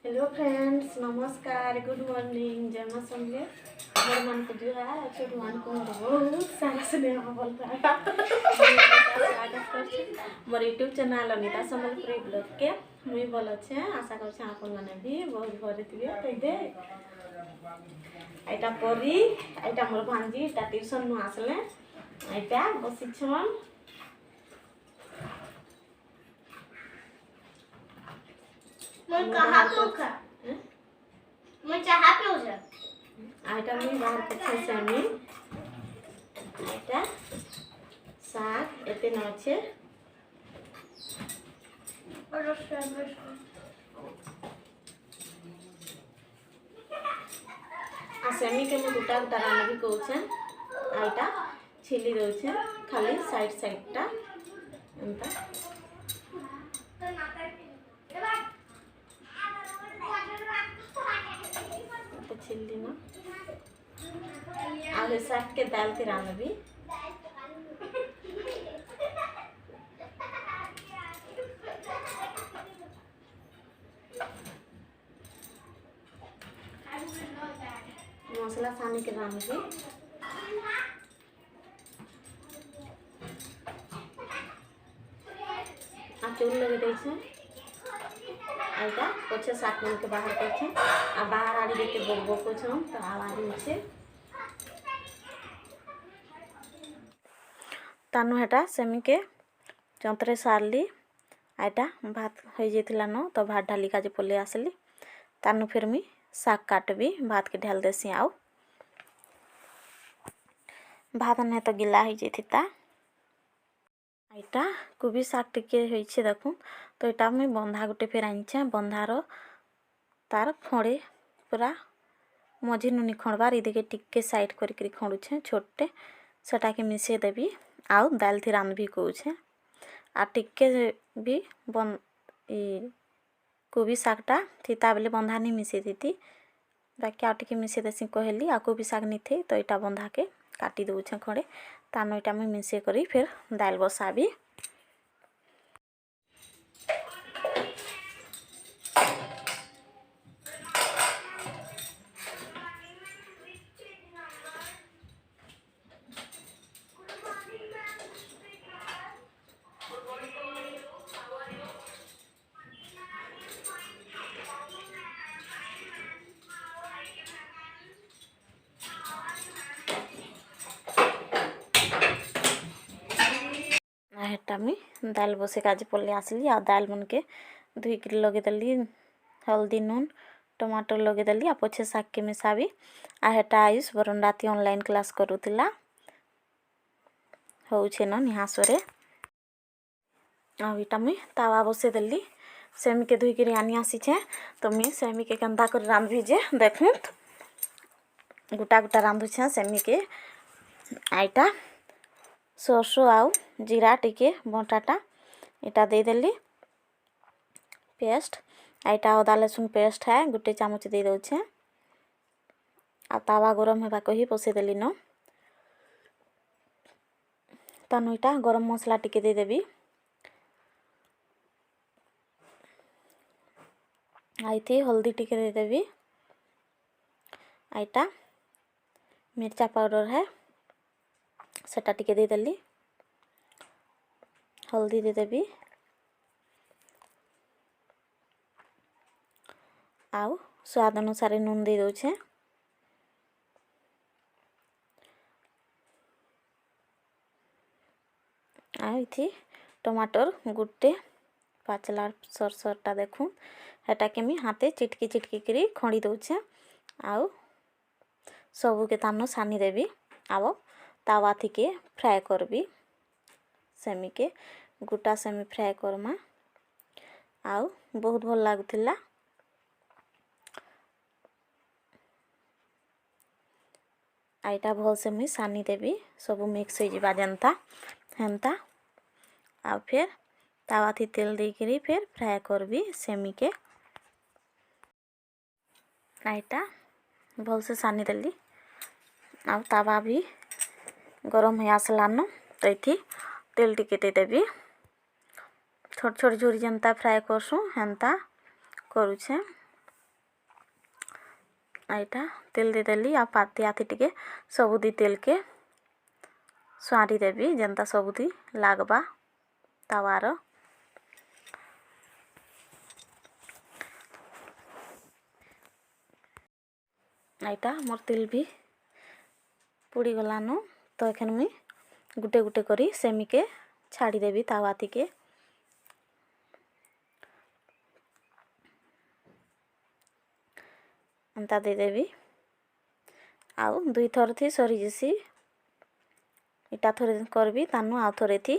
Hello friends, नमस्कार, good morning, जय मां समझे बड़ मन को जुहार और छोट मन को बहुत सारा स्नेह बोलता है। स्वागत करछे मोर YouTube channel Anita Sambalpuri blog के मुई बोल छे। आशा करछे आपन माने भी बहुत भरे थिबे। तो दे एटा परी एटा मोर भांजी एटा ट्यूशन नु आसले एटा बसी छन। मैं कहाँ पे उठा? मैं चाहा पे उठा। आइटा में बाहर पछे से আমি आइटा साग एते न আছে और उसमें आ सेमी के मु दुटा दुटा रांधबी कहूछे। आइटा छिली दउछे खाली साइड साइडटा एंता तो छिली न आगे साग के दाल के रांधबी। मसला सानी के रांधबी। आ चूल लगे दै छै आइटा पछे साग मन के बाहर कर छै आ बाहर आड़ी देके बोगबो को छम तो आवाज होछे तानु हेटा सेमी के चंतरे सारली। आइटा भात हो जेथिला न तो भात ढाली काजे पले आसली तानु फिर मी साग काटबी भात के ढाल देसी। आउ भात ने तो गिला हो जेथिता आइटा कुबी साग टिके होइछे देखु। तो एटा मैं बंधा गुटे फेर आनिछे बंधार तार खड़े पूरा मझी नुनी खणबार इदिके टिके साइड करिक खणुछे छोटे सेटा के मिसे देबी। आउ दाल थी रांधबी कहूछे आ टिके भी बन ई कोबी सागटा थिता बेले बंधा नहीं मिसे देती बाकी आ टिके मिसे देसी कहली आ कोबी साग नहीं थे तो इटा बंधा के काटी दउछे खड़े तानो इटा मैं मिसे करी फिर दाल बसाबी। हेटा मी दाल बसे काजे पल्ले आसली आ दाल मन के धुई के लगे दली हल्दी नून टमाटर लगे दली आ पछे साग के मिसाबी। आ हेटा आयुष बरन राती ऑनलाइन क्लास करूतिला होउछे न निहासरे आ इटा मी तावा बसे दली सेमी के धुई के आनी आसी छे। तो मी सेमी के कंदा कर रांधबी जे देखु गुटा गुटा रांधु छे सेमी के। आइटा सरसो आउ जीरा टिके बटाटा इटा दे देली पेस्ट आइटा अदा लहसुन पेस्ट है गुटे चामच दे दउछे आ तावा गरम हेबा कही बसे देली न तानु इटा गरम मसला टिके दे देबी। आइथी हल्दी टिके दे देबी। आइटा मिर्चा पाउडर है सेटा टिके दे देली हल्दी दे देबी आउ स्वाद अनुसार नून दे दउछे। आ इथी टमाटर गुटे पाचला सरसरटा देखु हेटा के मी हाथे चिटकी चिटकी करी खड़ी दउछे आउ सबू के तानो सानी देबी। आव तावा थी के फ्राए करबी सेमी के गोटा सेमी फ्राए करमा आउ बहुत भल लागुतिला। आइटा भल से मुई सानी देबी सबू मिक्स हो जिबा जनता हेंता आ फिर तावा थी तेल दे करी फिर फ्राए करबी सेमी के। आइटा भल से सानी देली आ तावा भी गरम हो आसलान तो ये तेल टिके दे देबी छोट छोट झुरी जनता फ्राए करसु हेंता करुछे। ଏଇଟା ତେଲ ଦେଇଦେଲି ଆଉ ପାତି ଆଥି ଟିକେ ସବୁଦି ତେଲ के स्वारी देवी जेनता सबुदी लागबा तवार। एटा मोर तेल भी पुड़ी गलानो तो एखन मुई गुटे गुटे करी सेमी के छाड़ी देवी तावाती के। एंता दे देवी आउ दुई थर थी सरी जसी इटा थोड़े करबी तानु आउ थोड़े थी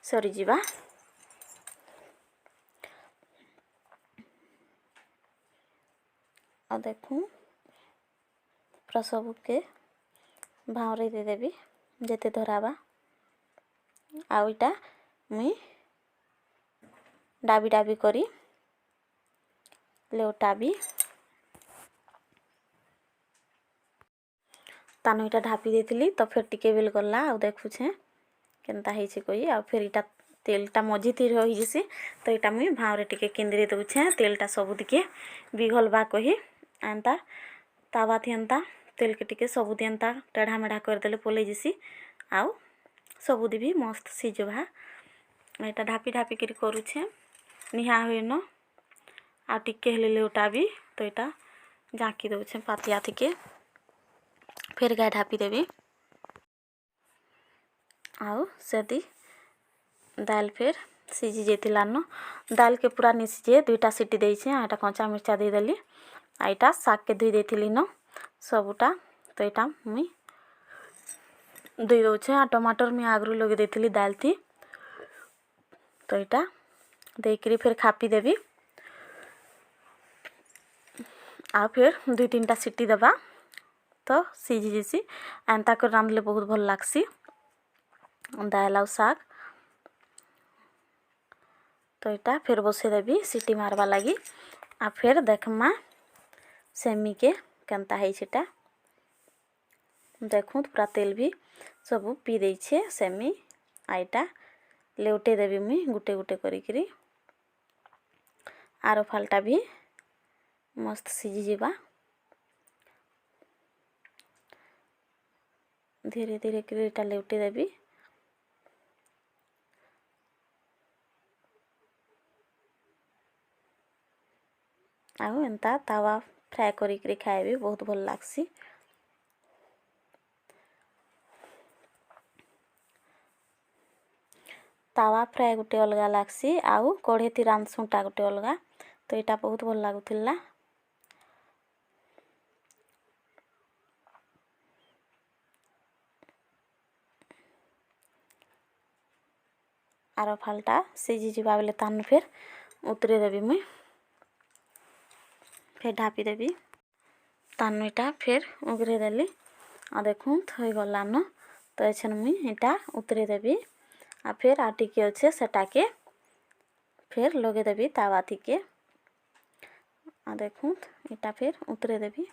सरी जीवा। आ देखूं पूरा सब के भावरे दे देवी जेते धराबा। आउ इटा मुई डाबी डाबी करी लेउटाबी। तानु इटा ढापी देथिली तो फिर टिके बेल गला आ देखुछे केनता ହେଇଛି कही आ फिर इटा तेलटा मझी थी रही जसी तो इटा मुई भावरे टिके केंद्रे दउछे तेलटा सबुदी के बिघलबा कही। एंता तावा थी एंता तेल के टिके सबुदी एंता टेढ़ा मेढ़ा कर देले पोले जसी आउ सबुदी भी मस्त सिजबा। एटा ढापी ढापी करी करूछे निहा होइनो आ टिके हेले लेउटा भी तो इटा जाकी दउछे पातिया थी के फिर गाय ढापी देवी। आउ सेदी दाल फिर सिझी जेतिलानो दाल के पूरा नि सिझे दुईटा सीटी देइछे। आटा कंचा मिर्चा दे देली आइटा साग के धुई देथिली न सबुटा तो इटा मुई धुई दउछे। आ टमाटर मी आगरू लगे देथिली दाल थी तो इटा देकरी फिर खापी देवी। आ फिर दुई तीनटा सीटी दबा तो सिझी जैसी एंता कर रांधले बहुत भल लागसी दाल आउ साग। तो इटा फिर बसे देवी सीटी मारवा लगी आ फिर देखमा सेमी के केनता है छिटा देखूँ पूरा तेल भी सब पी देछे सेमी आईटा लेउटे देवी मुई गुटे गुटे करी आरो फालटा भी मस्त सिझी जीवा। धीरे धीरे कर इटा लेउटे देवी। आउ एंता तावा फ्राए करी खाएबी बहुत भल लागसी। तावा फ्राए गुटे अलगा लागसी आउ कढ़े थी रांधसुटा गुटे अलगा तो इटा बहुत भल लागुथिला। आरो फालटा सिझी जीवा बेले तानु फिर उतरे देवी मुई फिर ढापी देवी तानु इटा फिर उगरे देली आ देखूँ हो गलान तो एछन मुई इटा उतरे देवी आ फिर आ टिके अच्छे सेटा के फिर लगे देवी तावा थी के आ देखूँ इटा फिर उतरे देवी।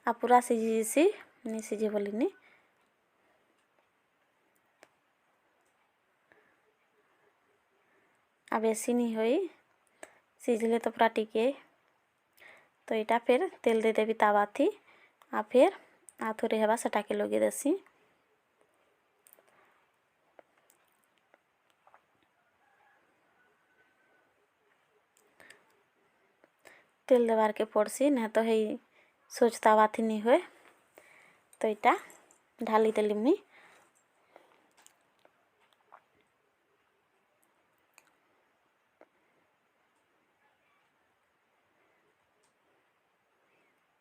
आ पूरा सिझी जैसी नहीं सिझे बोलिनी आ बेसी नहीं होई सिझले तो पूरा टिके तो इटा फिर तेल दे देवी तावा थी आ फिर आ थोड़े हेबा सेटा के लगे देसी। तेल देवार के पड़सी नहीं तो है सोच तावा थी नहीं हुए तो इटा ढाली देली मुई।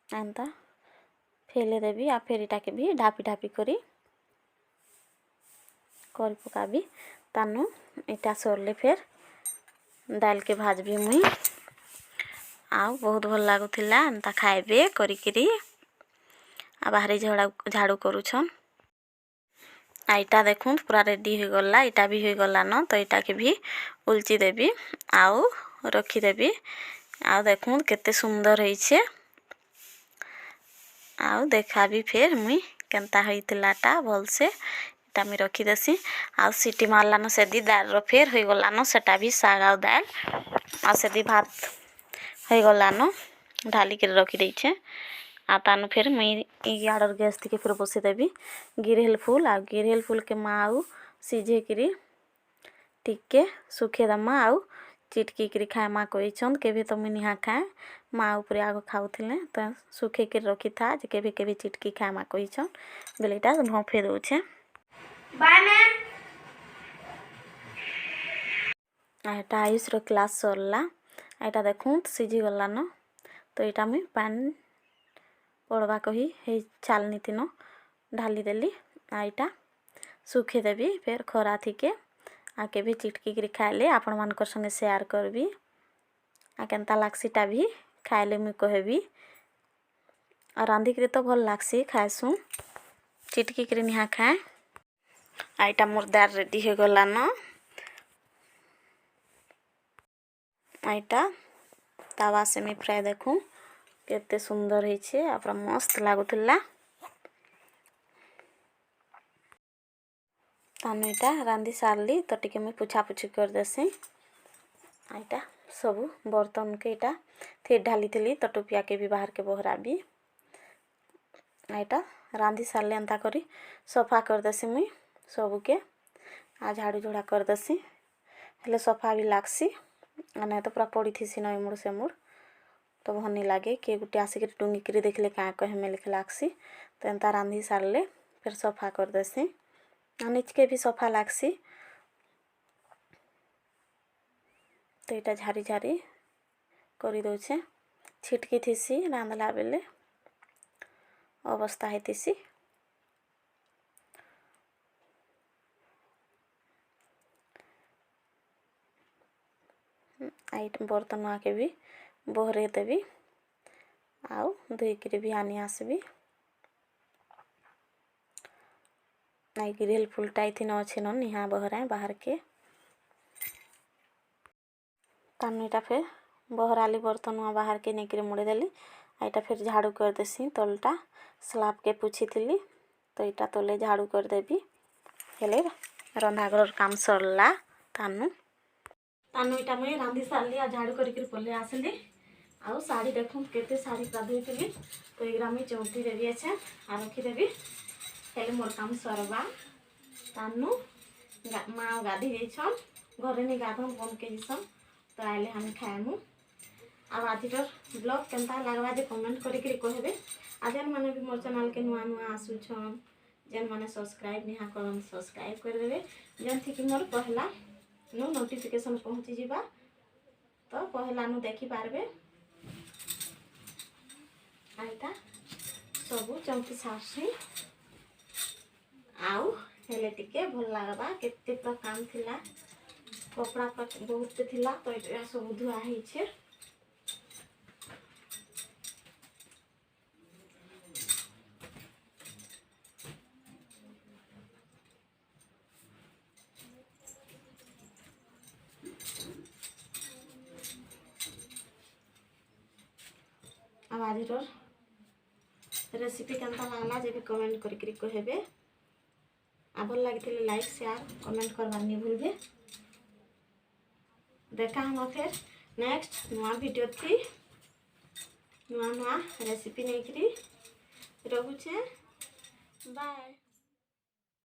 एंता फेले देवी आ फिर इटा के भी ढापी ढापी करी पकाबी तानु इटा सरले फिर दाल के भाजबी मुई आउ बहुत भल लागुथिला एंता खाइबे करिकिरी आ बाहरी झाड़ू करूछन। आ इटा देखूँ पूरा रेडी हो गला इटा भी हो गला न तो इटा के भी उलची देवी आउ रखीदेवी आउ देखूँ केते सुंदर होइछे आउ देखा भी फिर मुई केनता होइतिलाटा भल से एटा मैं रखी देसी आ सीटी मारलान से दी दाल फेर हो गलान सेटा भी साग आ दाल आ से दी भात हो गलान ढाली के रखी देछे आ तानु फिर मुई इयाडर गैस थी फिर बसई देवी गिरहेल फूल के माऊ सीझे करी टिके सुखे दमा आउ चिटकी करी खाएमा कहीछन केभी तो मुई निहा खाए माँ उपरे आग खाऊथिले तो सुखे के रखी था जे केभी केभी चिटकी खाएमा कहीछन बेलेटा भफे दउछे बाय मैम एटा आयुष रो क्लास सरला एटा देखूं सीझी गलान तो एटा मुई पानी पड़वा कही हे छालनी तीन ढाली देली आईटा सुखे देवी फिर खरा थीके आ केभी चिटकी करी खाइले आपण मानकर संगे शेयर करबी आ केनता लागसीटा भी खाइले मुई कहबी और रांधी करी तो भल लागसी खाएसु चिटकी करी निहा खाए आईटा मोर दाल रेडी हो गलान आईटा तावा से मी फ्राई देखूं केते सुंदर होइछे आ पूरा मस्त लागुतला तानु एटा रांधी सारली तो टिके मुई पुछा पुछी कर देसी आईटा सब बर्तन के एटा फिर ढाली थी तो टोपिया के भी बाहर के बहराबी आईटा रांधी सारले एंता करी सफा कर देसी मुई सबू के आ झाड़ू झोड़ा कर देसी हेले सफा भी लागसी नहीं तो पूरा पड़ी थी नई मुड़ से मुड़ तो भनी लगे किए गोटे आसिक टुंगी कर देखले क्या कहे में लिख लागसी तो एंता रांधी सारले फिर सफा कर देसी निचके भी सफा लागसी तो यहाँ झारी झारी कर दौचे छिटकी थीसी रांधला बेले अवस्था हेतीसी आई बर्तन आके भी बहरे देवी आउ धोईकरी भी आनी आसबी नाई गिरहेल फुलटा इथि न अच्छे न निहा बहराए बाहर के तानुटा फिर बहराली बर्तन बाहर के नहीं मुड़ी देली आईटा फिर झाड़ू कर देसी तलटा स्लाब के पुछी थी तो यहाँ तले झाड़ू कर देवी हेले रंधाघर काम सरला तानु इटा मुई रांधी सारली आ झाड़ू करी पले आसली आउ साड़ी देखूँ केते साड़ी गाधोई थी तो एगरा मुई चौंती देवी अच्छे आ रखीदेवी हेले मोर काम सरवा तानु माँ गाधी जाइछन घरे नहीं गाधन बन के जीसन तो आइले हमें खाएमु आ आजिर ब्लॉग केनता लागवा जे कमेंट करी कहबे आ जेन माने भी मोर चैनल के नुआ नुआ आसुछन जेन माने सब्सक्राइब निहा करन सब्सक्राइब कर देबे जेन थी कि मोर पहला नो नोटिफिकेशन पहुँची जीवा तो पहला नु देखी पारबे आईटा सबू चौंकी सारसी आउ हेले टिके भल लागबा केते पूरा काम थिला कपड़ा बहुत थिला तो ये सब धुआ होइछे अब आज रेसिपी केनता लागला जे भी कमेंट करी कहबे आ भल लगी लाइक शेयर कमेंट करवार नहीं भूलबे देखा हम फिर नेक्स्ट नुआ वीडियो थी नुआ नुआ रेसिपी नहीं करी रहुचे बाय।